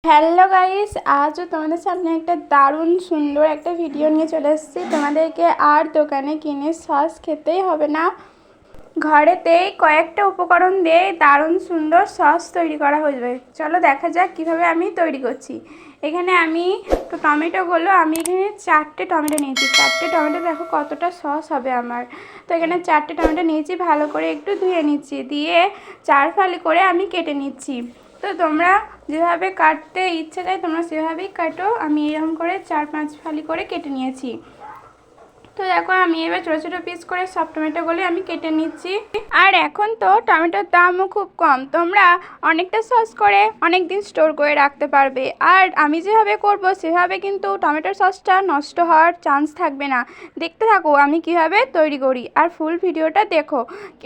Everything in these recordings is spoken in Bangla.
হ্যালো গাইস, আজও তোমাদের সামনে একটা দারুণ সুন্দর একটা ভিডিও নিয়ে চলে এসেছি। তোমাদেরকে আর দোকানে কিনে সস খেতেই হবে না, ঘরেতেই কয়েকটা উপকরণ দিয়ে দারুণ সুন্দর সস তৈরি করা হয়ে যাবে। চলো দেখা যাক কিভাবে আমি তৈরি করছি। এখানে আমি টমেটোগুলো এখানে 4টে টমেটো নিয়েছি। 4টে টমেটো দেখো কতটা সস হবে আমার। তো এখানে 4টে টমেটো নিয়েছি, ভালো করে একটু ধুয়ে নিচ্ছি, দিয়ে 4 ফালি করে আমি কেটে নিচ্ছি। তো তোমরা যেভাবে কাটতে ইচ্ছে চাই তোমরা সেভাবেই কাটো। আমি এরকম করে 4-5 ফালি করে কেটে নিয়েছি। তো দেখো আমি এবার ছোটো ছোটো পিস করে সব টমেটোগুলো আমি কেটে নিচ্ছি। আর এখন তো টমেটোর দামও খুব কম, তোমরা অনেকটা সস করে অনেক দিন স্টোর করে রাখতে পারবে। আর আমি যেভাবে করব সেভাবে কিন্তু টমেটোর সসটা নষ্ট হওয়ার চান্স থাকবে না। দেখতে থাকো আমি কিভাবে তৈরি করি, আর ফুল ভিডিওটা দেখো,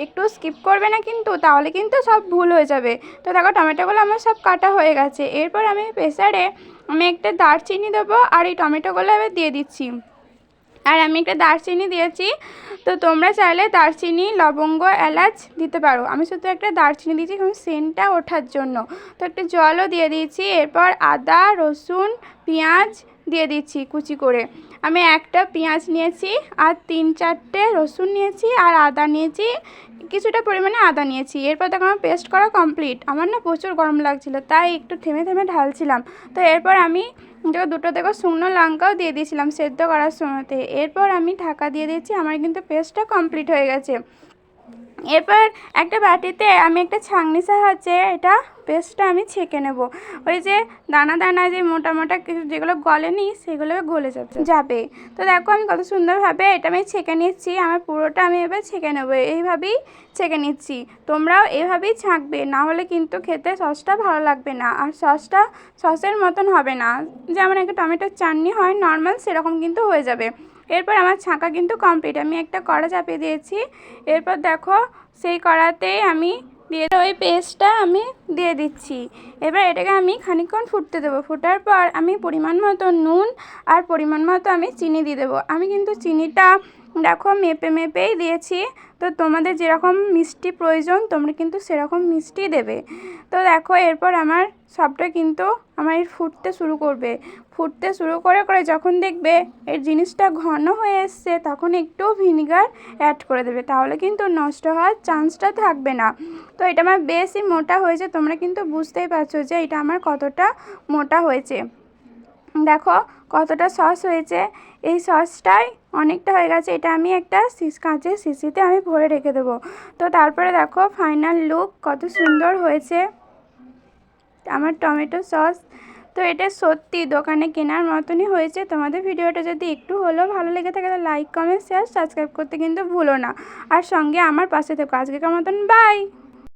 একটু স্কিপ করবে না কিন্তু, তাহলে কিন্তু সব ভুল হয়ে যাবে। তো দেখো টমেটোগুলো আমার সব কাটা হয়ে গেছে। এরপর আমি প্রেসারে একটা দারচিনি দেবো, আর এই টমেটোগুলো এবার দিয়ে দিচ্ছি। আর আমি একটা দারচিনি দিয়েছি, তো তোমরা চাইলে দারচিনি, লবঙ্গ, এলাচ দিতে পারো। আমি শুধু একটা দারচিনি দিয়েছি কারণ সেন্টটা ওঠার জন্য। তো একটা জলও দিয়ে দিয়েছি। এরপর আদা, রসুন, পেঁয়াজ দিয়ে দিচ্ছি কুচি করে। আমি একটা পেঁয়াজ নিয়েছি, আর 3-4টে রসুন নিয়েছি, আর আদা নিয়েছি, কিছুটা পরিমাণে আদা নিয়েছি। এরপর দেখো আমার পেস্ট করা কমপ্লিট। আমার না প্রচুর গরম লাগছিলো, তাই একটু থেমে থেমে ঢালছিলাম। তো এরপর আমি দুটো দেখো শুকনো লঙ্কাও দিয়ে দিয়েছিলাম সেদ্ধ করার সময়তে। এরপর আমি ঢাকা দিয়ে দিয়েছি। আমার কিন্তু পেস্টটা কমপ্লিট হয়ে গেছে। এরপর একটা বাটিতে আমি একটা ছাঁকনির সাহায্যে এটা পেস্টটা আমি ছেঁকে নেব। ওই যে দানা দানা যে মোটা মোটা যেগুলো গলেনি সেগুলো গলে যাবে। তো দেখো আমি কত সুন্দরভাবে এটা আমি ছেঁকে নিচ্ছি। আমার পুরোটা আমি এবার ছেঁকে নেব, এইভাবেই ছেঁকে নিচ্ছি। তোমরাও এভাবেই ছাঁকবে, না হলে কিন্তু খেতে সসটা ভালো লাগবে না, আর সসটা সসের মতন হবে না। যেমন একটা টমেটোর চাটনি হয় নর্মাল, সেরকম কিন্তু হয়ে যাবে। এরপর আমার ছাঁকা কিন্তু কমপ্লিট। আমি একটা কড়া চাপিয়ে দিয়েছি। এরপর দেখো সেই কড়াতেই আমি ওই পেস্টটা আমি দিয়ে দিচ্ছি। এবার এটাকে আমি খানিকক্ষণ ফুটতে দেবো। ফোটার পর আমি পরিমাণ মতো নুন আর পরিমাণ মতো আমি চিনি দিয়ে দেবো। আমি কিন্তু চিনিটা দেখো মেপে মেপেই দিয়েছি। তো তোমাদের যেরকম মিষ্টি প্রয়োজন তোমরা কিন্তু সেরকম মিষ্টি দেবে। তো দেখো এরপর আমার সবটা কিন্তু আমার ফুটতে শুরু করবে। ফুটতে শুরু করে করে যখন দেখবে এর জিনিসটা ঘন হয়ে এসছে, তখন একটু ভিনিগার অ্যাড করে দেবে, তাহলে কিন্তু নষ্ট হওয়ার চান্সটা থাকবে না। তো এটা আমার বেশি মোটা হয়েছে, তোমরা কিন্তু বুঝতেই পারছো যে এটা আমার কতটা মোটা হয়েছে। দেখো কতটা সস হয়েছে। এই সসটাই অনেকটা হয়ে গেছে। এটা আমি একটা কাঁচের শিশিতে আমি ভরে রেখে দেবো। তো তারপরে দেখো ফাইনাল লুক কত সুন্দর হয়েছে আমার টমেটো সস। তো এটা সত্যি দোকানে কেনার মতনই হয়েছে। তোমাদের ভিডিওটা যদি একটু হলেও ভালো লেগে থাকে তাহলে লাইক, কমেন্ট, শেয়ার, সাবস্ক্রাইব করতে কিন্তু ভুলো না। আর সঙ্গে আমার পাশে থেকো। আজকের মতন বাই।